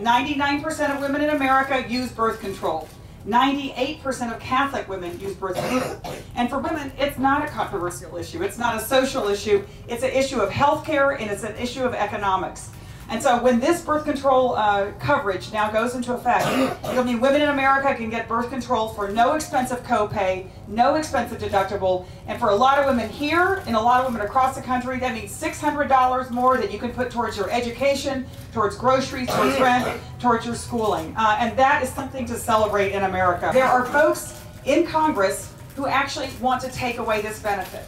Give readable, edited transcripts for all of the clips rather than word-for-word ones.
99% of women in America use birth control. 98% of Catholic women use birth control. And for women, it's not a controversial issue. It's not a social issue. It's an issue of health care, and it's an issue of economics. And so when this birth control coverage now goes into effect, it'll mean women in America can get birth control for no expensive copay, no expensive deductible, and for a lot of women here and a lot of women across the country, that means $600 more that you can put towards your education, towards groceries, towards rent, towards your schooling. And that is something to celebrate in America. There are folks in Congress who actually want to take away this benefit.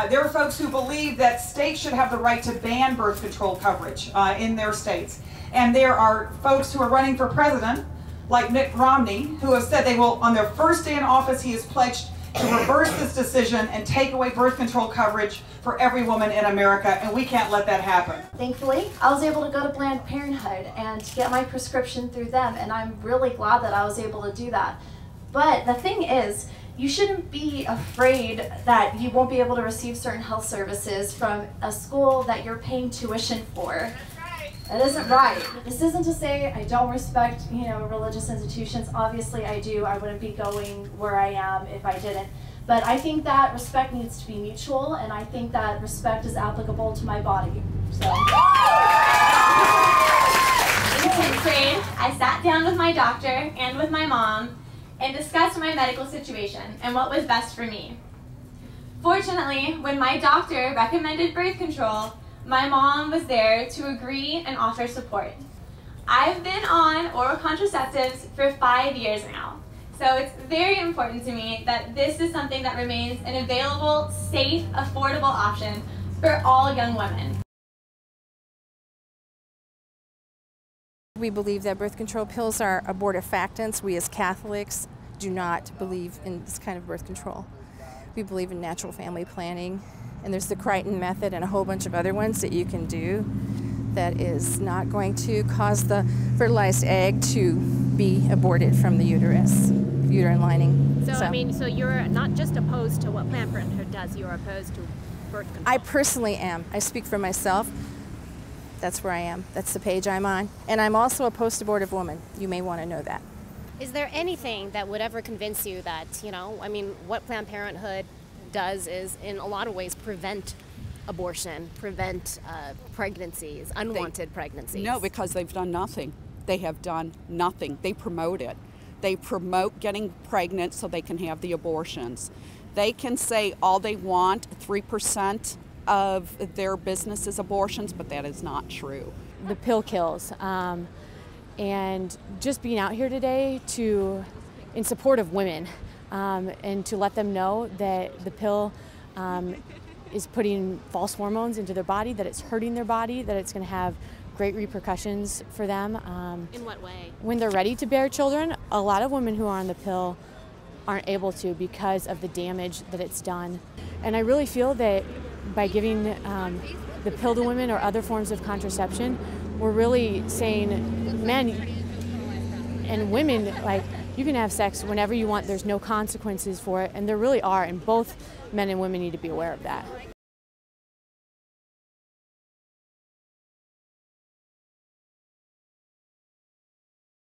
There are folks who believe that states should have the right to ban birth control coverage in their states. And there are folks who are running for president, like Mitt Romney, who have said they will, on their first day in office, he has pledged to reverse this decision and take away birth control coverage for every woman in America, and we can't let that happen. Thankfully, I was able to go to Planned Parenthood and get my prescription through them, and I'm really glad that I was able to do that. But the thing is, you shouldn't be afraid that you won't be able to receive certain health services from a school that you're paying tuition for. That isn't right. This isn't to say I don't respect, religious institutions. Obviously I do. I wouldn't be going where I am if I didn't. But I think that respect needs to be mutual, and I think that respect is applicable to my body. So. In 10th grade, I sat down with my doctor and with my mom and discussed my medical situation and what was best for me. Fortunately, when my doctor recommended birth control, my mom was there to agree and offer support. I've been on oral contraceptives for 5 years now, so it's very important to me that this is something that remains an available, safe, affordable option for all young women. We believe that birth control pills are abortifactants. We as Catholics do not believe in this kind of birth control. We believe in natural family planning, and there's the Crichton method and a whole bunch of other ones that you can do that is not going to cause the fertilized egg to be aborted from the uterus, uterine lining. So you're not just opposed to what Planned Parenthood does, you're opposed to birth control. I personally am. I speak for myself. That's where I am. That's the page I'm on. And I'm also a post-abortive woman. You may want to know that. Is there anything that would ever convince you that, what Planned Parenthood does is, in a lot of ways, prevent abortion, prevent pregnancies, unwanted pregnancies? No, because they've done nothing. They have done nothing. They promote it. They promote getting pregnant so they can have the abortions. They can say all they want, 3% of their business is abortions, but that is not true. The pill kills. And just being out here today in support of women and to let them know that the pill is putting false hormones into their body, that it's hurting their body, that it's going to have great repercussions for them. In what way? When they're ready to bear children, a lot of women who are on the pill aren't able to because of the damage that it's done. And I really feel that by giving the pill to women or other forms of contraception, we're really saying men and women, you can have sex whenever you want, there's no consequences for it, and there really are, and both men and women need to be aware of that.